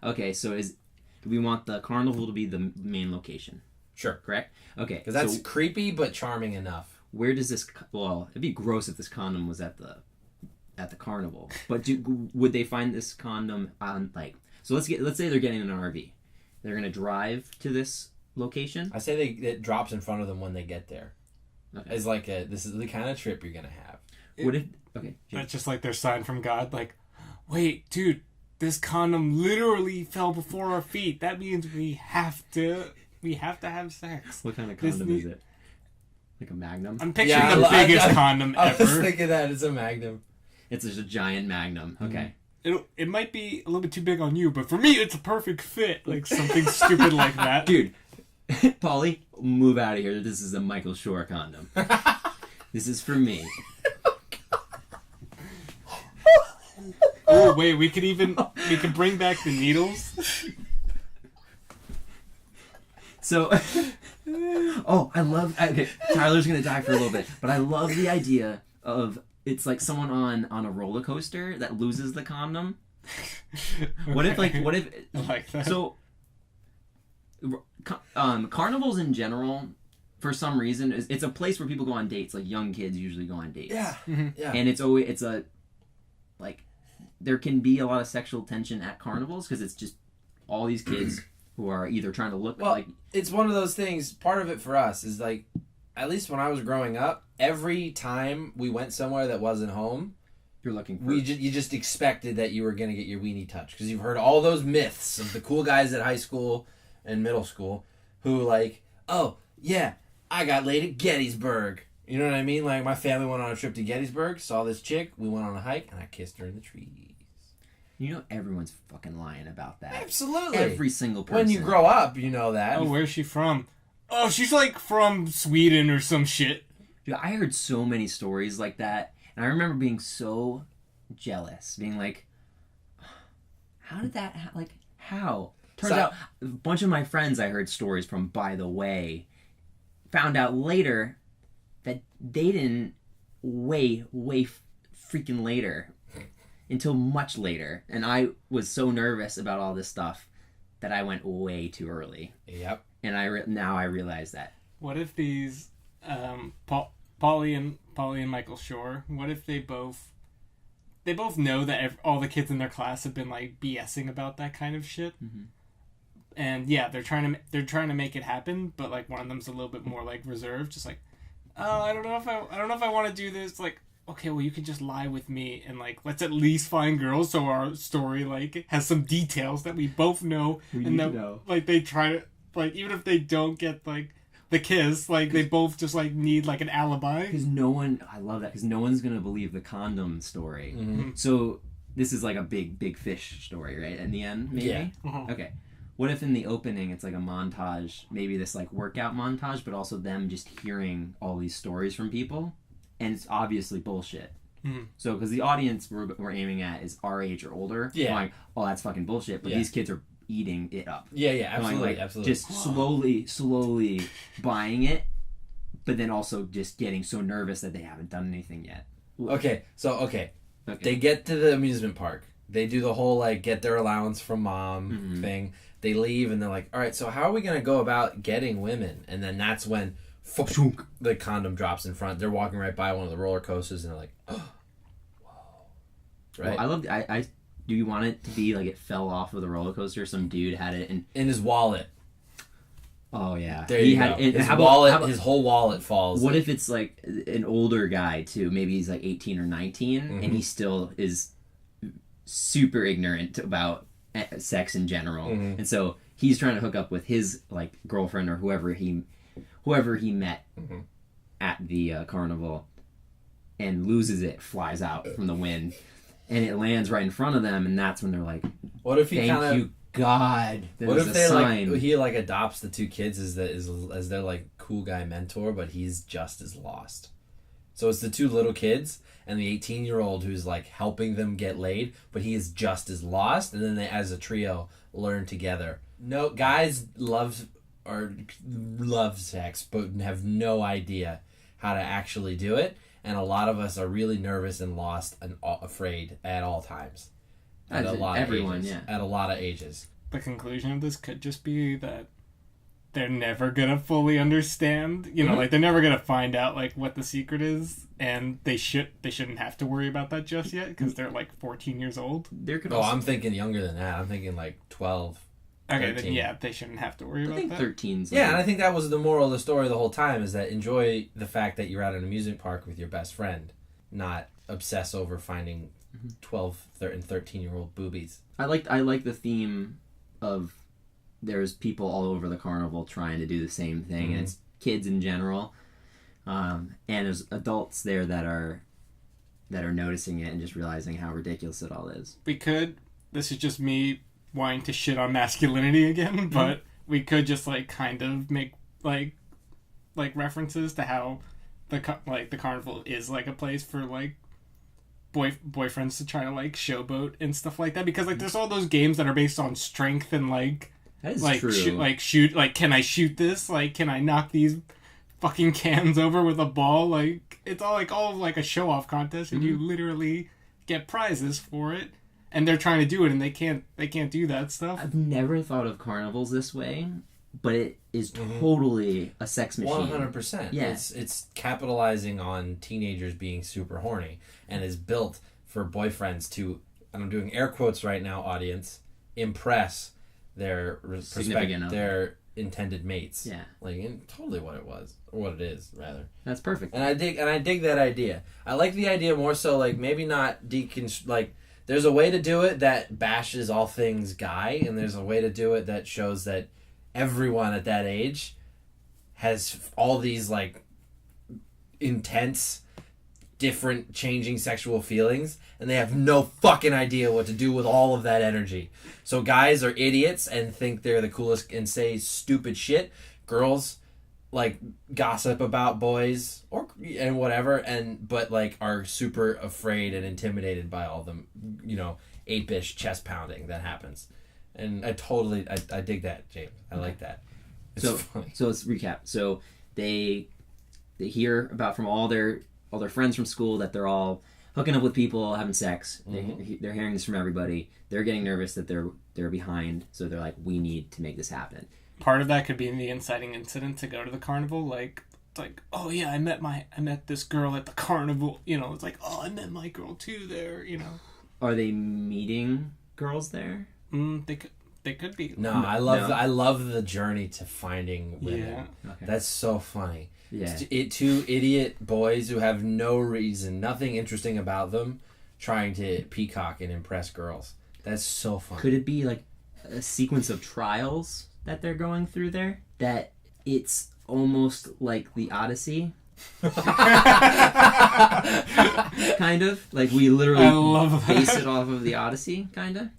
Okay, so do we want the carnival to be the main location? Sure. Correct? Okay. Because that's so creepy but charming enough. where does this... Well, it'd be gross if this condom was at the carnival. But would they find this condom on, like... So let's say they're getting in an RV. They're going to drive to this location. I say it drops in front of them when they get there. Okay. It's like this is the kind of trip you're going to have. What if... Okay. That's just like their sign from God. Like, wait, dude, this condom literally fell before our feet. That means we have to have sex. What kind of condom is it? Like a Magnum? I'm picturing the biggest condom I was ever. thinking that. It's a Magnum. It's just a giant Magnum. Okay. It might be a little bit too big on you, but for me, it's a perfect fit. Like something stupid like that. Dude, Paulie, move out of here. This is a Michael Shore condom. This is for me. Oh wait, we could bring back the needles. So, I love... Okay, Tyler's going to die for a little bit, but I love the idea of... It's like someone on a roller coaster that loses the condom. What if I like that. So, carnivals in general, for some reason, it's a place where people go on dates. Like young kids usually go on dates. Yeah. Mm-hmm. Yeah. And there can be a lot of sexual tension at carnivals because it's just all these kids who are either trying to look like... It's one of those things. Part of it for us is like, at least when I was growing up, every time we went somewhere that wasn't home, You're looking for... you just expected that you were going to get your weenie touched. Because you've heard all those myths of the cool guys at high school and middle school who like, oh, yeah, I got laid at Gettysburg. You know what I mean? Like, my family went on a trip to Gettysburg, saw this chick, we went on a hike, and I kissed her in the trees. You know everyone's fucking lying about that. Absolutely. Every single person. When you grow up, you know that. Oh, where's she from? Oh, she's like from Sweden or some shit. Dude, I heard so many stories like that, and I remember being so jealous, being like, how did that, how? Turns out, a bunch of my friends I heard stories from, by the way, found out later that they didn't way freaking later, until much later, and I was so nervous about all this stuff that I went way too early. Yep. And now I realize that. What if these Polly and Michael Shore? What if they both know that all the kids in their class have been like BSing about that kind of shit? Mm-hmm. And yeah, they're trying to make it happen, but like one of them's a little bit more like reserved, just like, oh, I don't know if I want to do this. Like, okay, well, you can just lie with me and like let's at least find girls so our story like has some details that we both know, and that like they try to like even if they don't get like the kiss, like they both just like need like an alibi. Because I love that because no one's gonna believe the condom story. Mm-hmm. So this is like a big fish story, right? In the end, maybe. Yeah. Uh-huh. Okay. What if in the opening it's like a montage, maybe this like workout montage, but also them just hearing all these stories from people, and it's obviously bullshit. Mm-hmm. So because the audience we're aiming at is our age or older, going, oh, that's fucking bullshit. But these kids are eating it up. Yeah, absolutely, like, absolutely. Just slowly buying it, but then also just getting so nervous that they haven't done anything yet. Okay. They get to the amusement park. They do the whole like get their allowance from mom thing. They leave and they're like, all right, so how are we gonna go about getting women? And then that's when the condom drops in front. They're walking right by one of the roller coasters and they're like, oh, whoa. Right. Well, I love. Do you want it to be like it fell off of the roller coaster? Some dude had it in his wallet. Oh yeah, there you go. His whole wallet falls. What if it's like an older guy too? Maybe he's like 18 or 19, and he still is super ignorant about sex in general, and so he's trying to hook up with his like girlfriend or whoever he met at the carnival, and loses it, flies out from the wind. And it lands right in front of them, and that's when they're like, "What if he thank you, God?" What if they sign. He like adopts the two kids as their like cool guy mentor, but he's just as lost. So it's the two little kids and the 18-year-old who's like helping them get laid, but he is just as lost. And then they, as a trio, learn together. No, guys love sex, but have no idea how to actually do it. And a lot of us are really nervous and lost and afraid at all times. At a lot of ages. The conclusion of this could just be that they're never gonna fully understand. You know, like they're never gonna find out like what the secret is, and they shouldn't have to worry about that just yet because they're like 14 years old. I'm thinking younger than that. I'm thinking like 12. Okay, 13. then yeah, they shouldn't have to worry about that. 13's. Yeah, and I think that was the moral of the story the whole time, is that enjoy the fact that you're at an amusement park with your best friend, not obsess over finding 12 and 13-year-old boobies. I like the theme of there's people all over the carnival trying to do the same thing, and it's kids in general, and there's adults there that are noticing it and just realizing how ridiculous it all is. This is just me wanting to shit on masculinity again, but we could just like kind of make like references to how the carnival is like a place for like boyfriends to try to like showboat and stuff like that, because like there's all those games that are based on strength and like that is like true. shoot like, can I shoot this, like can I knock these fucking cans over with a ball, like it's all like a show off contest, and you literally get prizes for it. And they're trying to do it, and they can't do that stuff. I've never thought of carnivals this way, but it is totally a sex machine. 100%. Yeah. It's capitalizing on teenagers being super horny, and is built for boyfriends to, and I'm doing air quotes right now, audience, impress their their intended mates. Yeah. Like, totally what it was, or what it is, rather. That's perfect. And I dig that idea. I like the idea more so, like, maybe not like, there's a way to do it that bashes all things guy, and there's a way to do it that shows that everyone at that age has all these, like, intense, different, changing sexual feelings, and they have no fucking idea what to do with all of that energy. So guys are idiots and think they're the coolest and say stupid shit. Girls, like, gossip about boys and whatever, but like are super afraid and intimidated by all the, ape-ish chest pounding that happens. And I dig that, James. I like that. It's funny. So let's recap. So they hear about from all their friends from school that they're all hooking up with people, having sex. They're hearing this from everybody. They're getting nervous that they're behind, so they're like, we need to make this happen. Part of that could be the inciting incident to go to the carnival, like it's like, oh yeah, I met this girl at the carnival, it's like, oh, I met my girl too there, Are they meeting girls there? They could be. No, I love the journey to finding women. Yeah. Okay. That's so funny. Yeah. Two idiot boys who have no reason, nothing interesting about them, trying to peacock and impress girls. That's so funny. Could it be like a sequence of trials that they're going through there? That it's almost like the Odyssey? Kind of. Like we literally base it off of the Odyssey, kind of.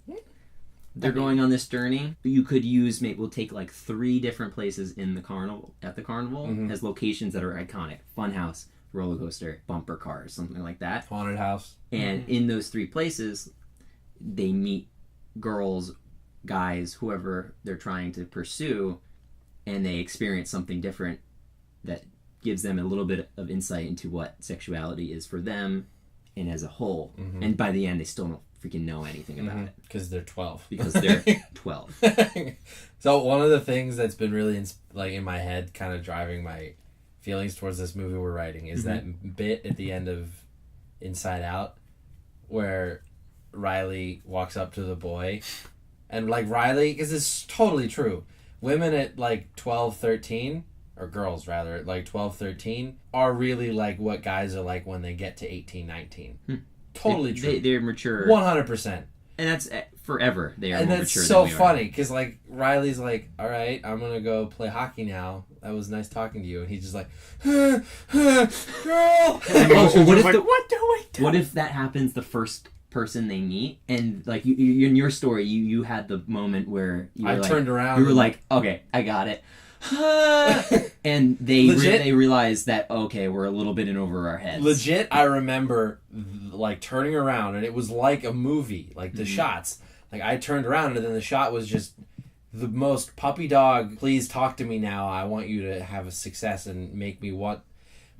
They're going on this journey. You could use, maybe we'll take like 3 different places in the carnival, as locations that are iconic. Funhouse, roller coaster, bumper cars, something like that. Haunted house. And in those 3 places, they meet girls, guys, whoever they're trying to pursue, and they experience something different that gives them a little bit of insight into what sexuality is for them and as a whole. And by the end, they still don't freaking know anything about it. Because they're 12. Because they're 12. So one of the things that's been really in my head, kind of driving my feelings towards this movie we're writing, is that bit at the end of Inside Out where Riley walks up to the boy, and like Riley, because it's totally true, women at like 12, 13, or girls rather, at like 12, 13, are really like what guys are like when they get to 18, 19. Totally true. They're mature. 100%. And that's forever. They are and more that's mature so than we funny, because like Riley's like, all right, I'm gonna go play hockey now. That was nice talking to you. And he's just like, girl. What if that happens the first person they meet, and like you in your story, you had the moment where turned around. You were like, okay, I got it. And they realize that, okay, we're a little bit in over our heads. Legit, I remember like turning around, and it was like a movie, like the shots. Like I turned around, and then the shot was just the most puppy dog, please talk to me now. I want you to have a success and make me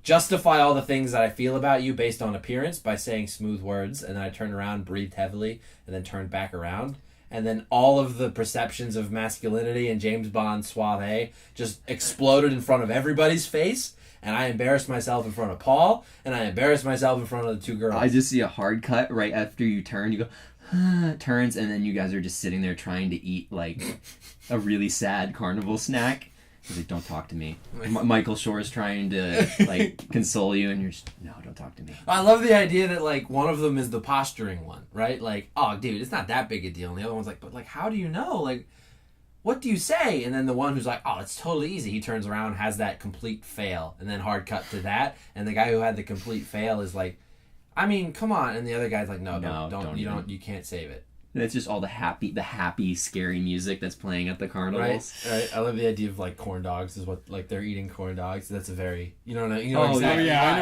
justify all the things that I feel about you based on appearance by saying smooth words. And then I turned around, breathed heavily, and then turned back around. and then all of the perceptions of masculinity and James Bond suave just exploded in front of everybody's face, and I embarrassed myself in front of Paul, and I embarrassed myself in front of the two girls. I just see a hard cut right after you turn. You go, turns, and then you guys are just sitting there trying to eat like a really sad carnival snack. He's like, don't talk to me. Michael Shore is trying to like console you, and you're just, no, don't talk to me. I love the idea that like one of them is the posturing one, right? Like, oh, dude, it's not that big a deal. And the other one's like, but like, how do you know? Like, what do you say? And then the one who's like, oh, it's totally easy. He turns around, has that complete fail, and then hard cut to that. And the guy who had the complete fail is like, I mean, come on. And the other guy's like, no, you can't save it. And it's just all the happy, scary music that's playing at the carnivals. Right. I love the idea of like corn dogs is what like they're eating corn dogs. That's a very I know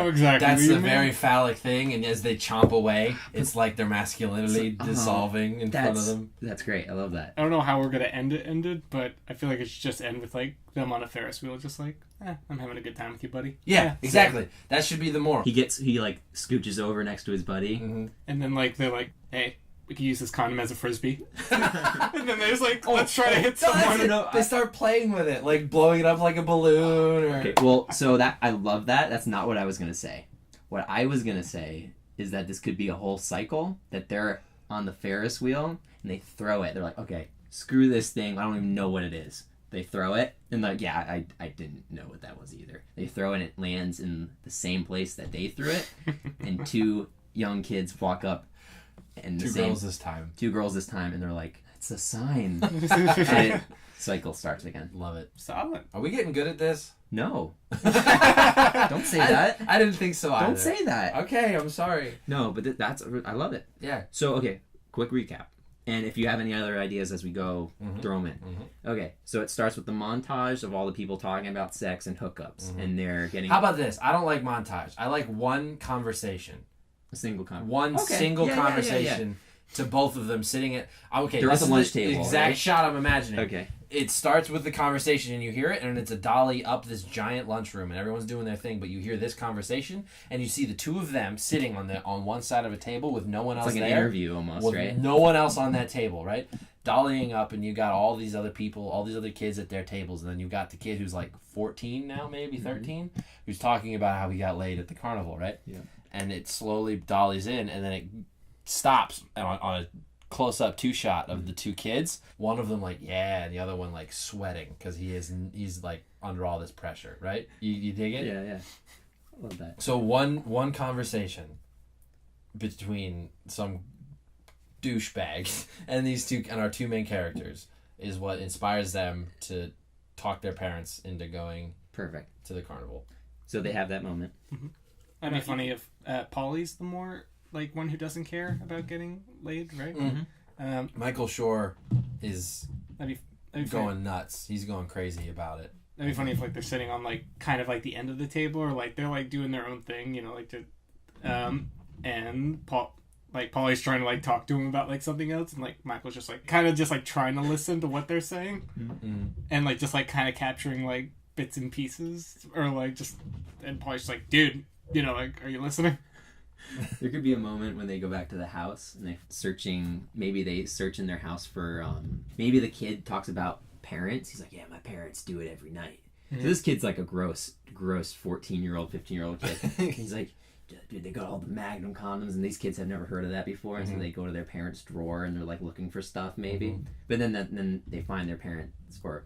exactly. That's a very phallic thing, and as they chomp away, it's like their masculinity dissolving in front of them. That's great. I love that. I don't know how we're gonna ended, but I feel like it should just end with like them on a Ferris wheel, just like, I'm having a good time with you, buddy. Yeah, exactly. That should be the moral. He like scooches over next to his buddy, and then like they're like, hey, we could use this condom as a frisbee. And then they're just like, let's try to hit someone. They start playing with it, like blowing it up like a balloon. Or... Okay, well, so that I love that. That's not what I was going to say. What I was going to say is that this could be a whole cycle, that they're on the Ferris wheel and they throw it. They're like, okay, screw this thing. I don't even know what it is. They throw it, and like, yeah, I didn't know what that was either. They throw it, and it lands in the same place that they threw it, and two young kids walk up. And two girls this time, and they're like, it's a sign. And cycle starts again. Love it. Solid. Are we getting good at this? No. Don't say that. I didn't think so either. Don't say that. Okay, I'm sorry. No, but that's I love it. Yeah. So, okay, quick recap. And if you have any other ideas as we go, throw them in. Okay, so it starts with the montage of all the people talking about sex and hookups, and they're getting... How about this? I don't like montage. I like one conversation. A single conversation. One single conversation to both of them sitting at... Okay, they're at the lunch table, exact shot I'm imagining. Okay. It starts with the conversation and you hear it, and it's a dolly up this giant lunchroom and everyone's doing their thing, but you hear this conversation and you see the two of them sitting on one side of a table with no one else there. It's like an interview almost, right? No one else on that table, right? Dollying up, and you got all these other people, all these other kids at their tables, and then you got the kid who's like 14 now, maybe 13, who's talking about how he got laid at the carnival, right? Yeah. And it slowly dollies in, and then it stops on a close-up two-shot of the two kids. One of them like, yeah, and the other one like sweating because he's like under all this pressure, right? You dig it? Yeah. I love that. So one conversation between some douchebag and these two and our two main characters is what inspires them to talk their parents into going to the carnival. So they have that moment. That'd be funny if Paulie's the more like one who doesn't care about getting laid, right? Michael Shore is that'd be going nuts. He's going crazy about it. That'd be funny if like they're sitting on like kind of like the end of the table, or like they're like doing their own thing, you know, like and Paulie's trying to like talk to him about like something else, and like Michael's just like kind of just like trying to listen to what they're saying, and like just like kind of capturing like bits and pieces, or like just, and Paulie's just like, dude, you know, like, are you listening? There could be a moment when they go back to the house and maybe they search in their house for, maybe the kid talks about parents. He's like, yeah, my parents do it every night. So this kid's like a gross 14-year-old, 15-year-old kid. He's like, dude, they got all the Magnum condoms, and these kids have never heard of that before, and so they go to their parents' drawer and they're like looking for stuff maybe. But then they find their parents, or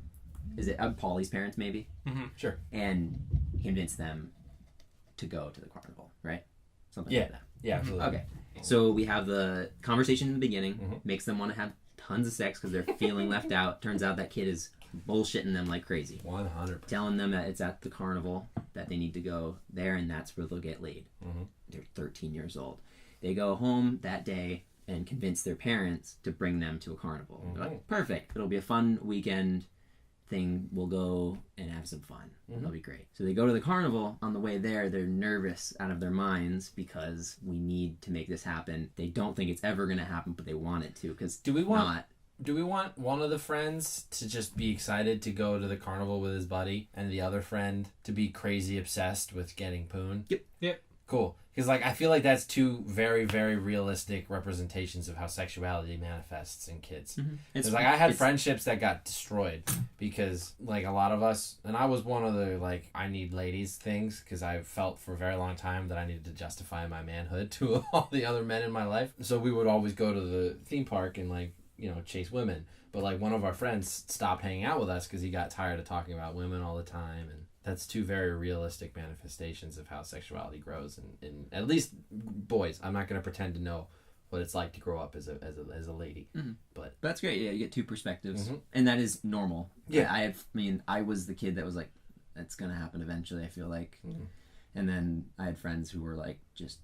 is it Paulie's parents maybe? Sure. And convince them to go to the carnival, right? Something like that. Yeah, absolutely. Okay. So we have the conversation in the beginning, makes them want to have tons of sex because they're feeling left out. Turns out that kid is bullshitting them like crazy. 100%. Telling them that it's at the carnival, that they need to go there, and that's where they'll get laid. They're 13 years old. They go home that day and convince their parents to bring them to a carnival. They're like, perfect. It'll be a fun weekend thing. We'll go and have some fun. It'll be great. So they go to the carnival. On the way there, they're nervous out of their minds because we need to make this happen. They don't think it's ever going to happen, but they want it to. Because do we want one of the friends to just be excited to go to the carnival with his buddy, and the other friend to be crazy obsessed with getting poon? Yep. Cool. Because, like, I feel like that's two very, very realistic representations of how sexuality manifests in kids. Mm-hmm. It's like, I had friendships that got destroyed because, like, a lot of us, and I was one of the, like, I need ladies things, because I felt for a very long time that I needed to justify my manhood to all the other men in my life. So we would always go to the theme park and, like, you know, chase women. But, like, one of our friends stopped hanging out with us because he got tired of talking about women all the time, and that's two very realistic manifestations of how sexuality grows in at least boys. I'm not going to pretend to know what it's like to grow up as a lady. Mm-hmm. But that's great. Yeah, you get two perspectives. Mm-hmm. And that is normal. Yeah. I was the kid that was like, that's going to happen eventually, I feel like. Mm-hmm. And then I had friends who were like just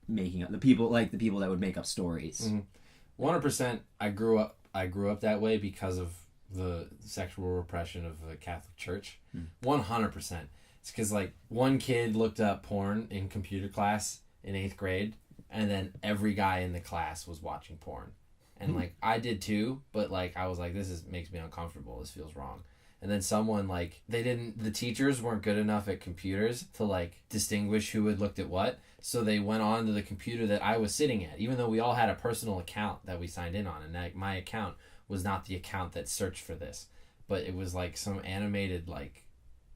making up the people that would make up stories. Mm-hmm. 100% I grew up that way because of the sexual repression of the Catholic Church. 100%. It's because, like, one kid looked up porn in computer class in 8th grade, and then every guy in the class was watching porn. And, like, I did too, but, like, I was like, makes me uncomfortable. This feels wrong. And then someone, like, the teachers weren't good enough at computers to, like, distinguish who had looked at what. So they went on to the computer that I was sitting at, even though we all had a personal account that we signed in on. And my account was not the account that searched for this. But it was, like, some animated, like,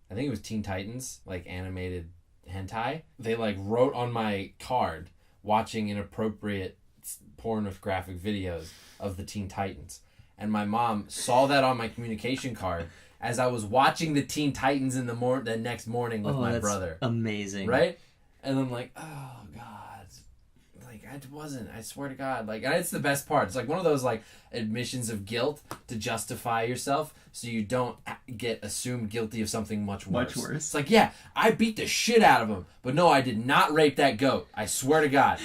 I think it was Teen Titans, like, animated hentai. They, like, wrote on my card, watching inappropriate pornographic videos of the Teen Titans. And my mom saw that on my communication card as I was watching the Teen Titans in the next morning with my brother. Amazing. Right? And I'm like, oh, God. Like, I swear to God. Like, and it's the best part. It's like one of those, like, admissions of guilt to justify yourself so you don't get assumed guilty of something much worse. It's like, yeah, I beat the shit out of him, but no, I did not rape that goat. I swear to God.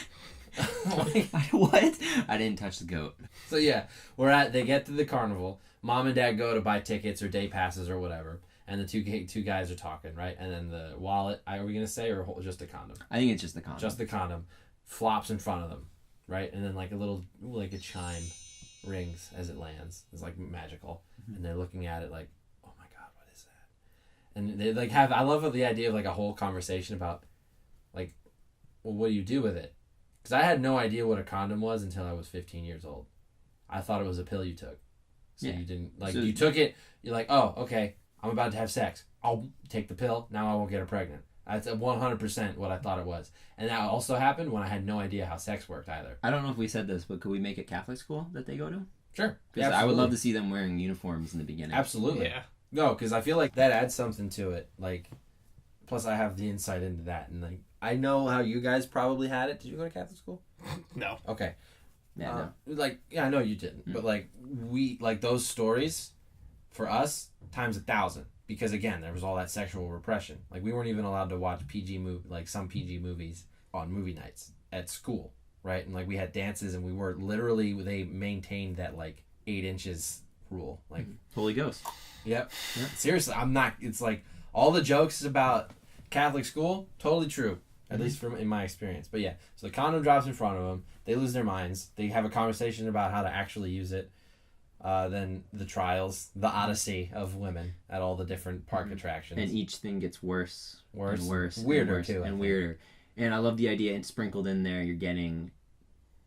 What? I didn't touch the goat. So, yeah, they get to the carnival. Mom and Dad go to buy tickets or day passes or whatever. And the two guys are talking, right? And then the wallet, are we going to say, or just a condom? I think it's just the condom. Just the condom flops in front of them, right? And then like a chime rings as it lands. It's like magical. Mm-hmm. And they're looking at it like, oh my God, what is that? And they like I love the idea of like a whole conversation about like, well, what do you do with it? Because I had no idea what a condom was until I was 15 years old. I thought it was a pill you took. So you didn't, like, you took it, you're like, oh, okay, I'm about to have sex. I'll take the pill, now I won't get her pregnant. That's 100% what I thought it was. And that also happened when I had no idea how sex worked either. I don't know if we said this, but could we make a Catholic school that they go to? Sure. Because I would love to see them wearing uniforms in the beginning. Absolutely. Yeah. No, because I feel like that adds something to it. Like, plus I have the insight into that. And, like, I know how you guys probably had it. Did you go to Catholic school? No. Okay. Yeah, no. Like, yeah, I know you didn't. Mm. But, like, those stories, for us, times 1,000. Because, again, there was all that sexual repression. Like, we weren't even allowed to watch some PG movies on movie nights at school, right? And, like, we had dances, and they maintained that, like, 8 inches rule. Like, Holy Ghost. Yep. Yeah. Seriously, it's like, all the jokes about Catholic school, totally true. At least in my experience. But yeah, so the condom drops in front of them. They lose their minds. They have a conversation about how to actually use it. Then the trials, the odyssey of women at all the different park attractions. And each thing gets worse. Worse. And worse. Weirder, and worse, too. And weirder. And I love the idea, and sprinkled in there, you're getting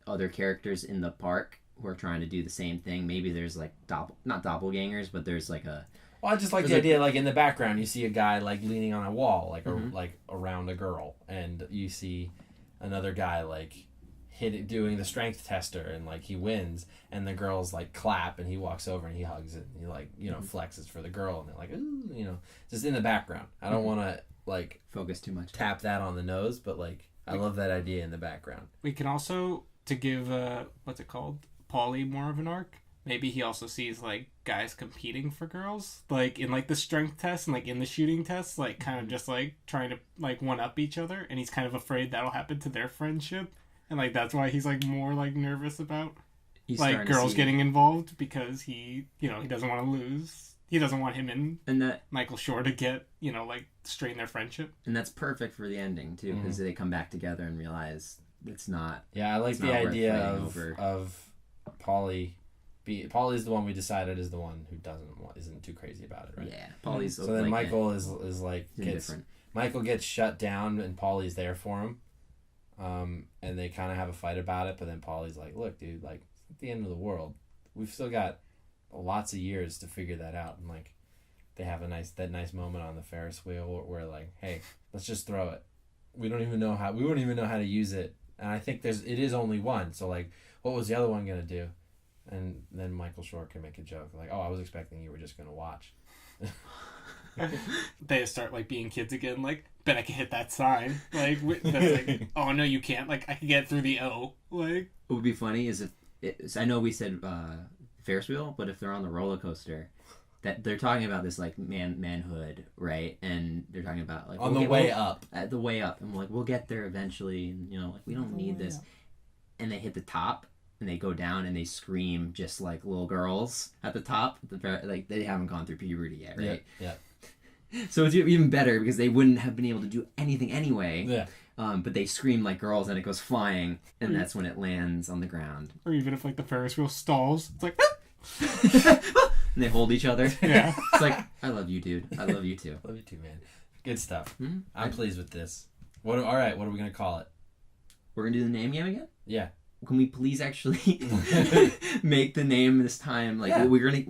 other characters in the park who are trying to do the same thing. Maybe there's like, not doppelgangers, but there's like a... Well, I just like the idea, like in the background, you see a guy like leaning on a wall, like like around a girl, and you see another guy like doing the strength tester, and like he wins, and the girls like clap, and he walks over and he hugs it, and he like flexes for the girl, and they're like, ooh, just in the background. I don't want to like focus too much, tap that on the nose, but like I love that idea in the background. We can also, to give what's it called, Paulie more of an arc. Maybe he also sees, like, guys competing for girls, like, in, like, the strength test and, like, in the shooting test, like, kind of just, like, trying to, like, one-up each other, and he's kind of afraid that'll happen to their friendship, and, like, that's why he's, like, more, like, nervous about, like, girls getting involved, because he doesn't want to lose. He doesn't want him and Michael Shore to get, like, strain their friendship. And that's perfect for the ending, too, because they come back together and realize it's not... Yeah, I like the idea of Paulie... Paulie's the one we decided is the one who isn't too crazy about it, right? Yeah, Paulie's so then like, Michael is like different. Michael gets shut down and Paulie's there for him, and they kind of have a fight about it. But then Paulie's like, "Look, dude, like it's not the end of the world. We've still got lots of years to figure that out." And like, they have that nice moment on the Ferris wheel where like, "Hey, let's just throw it. We wouldn't even know how to use it." And I think it is only one. So like, what was the other one gonna do? And then Michael Shore can make a joke like, "Oh, I was expecting you were just gonna watch." They start like being kids again. Like, bet I can hit that sign. Like, that's like, oh no, you can't. Like, I can get through the O. Like, what would be funny is I know we said Ferris wheel, but if they're on the roller coaster, that they're talking about this like manhood, right? And they're talking about like on the way up, at the way up, and we're like, we'll get there eventually, and like we don't need this. And they hit the top. And they go down and they scream just like little girls at the top. Like they haven't gone through puberty yet, right? Yeah. So it's even better because they wouldn't have been able to do anything anyway. Yeah. But they scream like girls and it goes flying, and that's when it lands on the ground. Or even if like the Ferris wheel stalls, it's like, and they hold each other. Yeah. It's like, I love you, dude. I love you too. Love you too, man. Good stuff. Mm-hmm. I'm pleased with this. All right, what are we gonna call it? We're gonna do the name game again? Yeah. Can we please actually make the name this time? Like, we're gonna...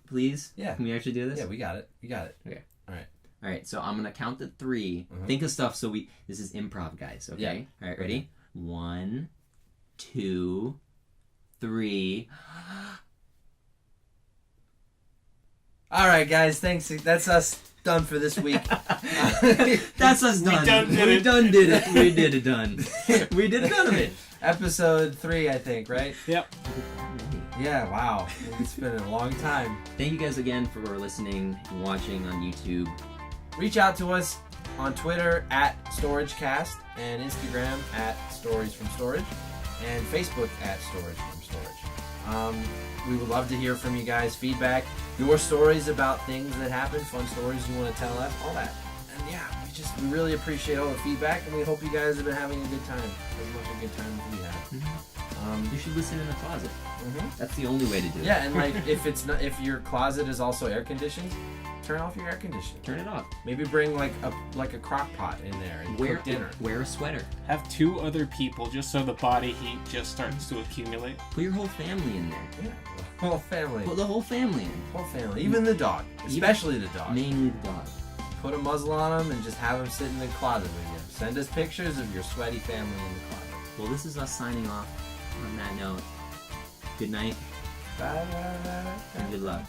Please? Yeah. Can we actually do this? Yeah, we got it. Okay. All right, so I'm gonna count to 3. Mm-hmm. Think of stuff so this is improv, guys, okay? Yeah. All right, ready? 1, 2, 3... All right, guys, thanks. That's us done for this week. That's us done. We done did it. We did it done. We did none of it. Episode 3, I think, right? yep. Yeah, wow. It's been a long time. Thank you guys again for listening and watching on YouTube. Reach out to us on Twitter at StorageCast and Instagram at Stories from Storage and Facebook at Storage from Storage. We would love to hear from you guys, feedback, your stories about things that happen, fun stories you want to tell us, all that. And yeah, we really appreciate all the feedback, and we hope you guys have been having a good time, as much a good time as we have. You should listen in a closet. Mm-hmm. That's the only way to do it. Yeah, and like if your closet is also air conditioned, turn off your air conditioning. Turn it off. Maybe bring like a crock pot in there and cook dinner. Wear a sweater. Have 2 other people just so the body heat just starts to accumulate. Put your whole family in there. Yeah, the whole family. Put the whole family in. Whole family, even the dog, especially the dog. Mainly the dog. Put a muzzle on him and just have him sit in the closet with you. Send us pictures of your sweaty family in the closet. Well, this is us signing off on that note. Good night and good luck.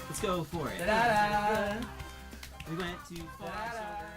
Let's go for it. We went too far.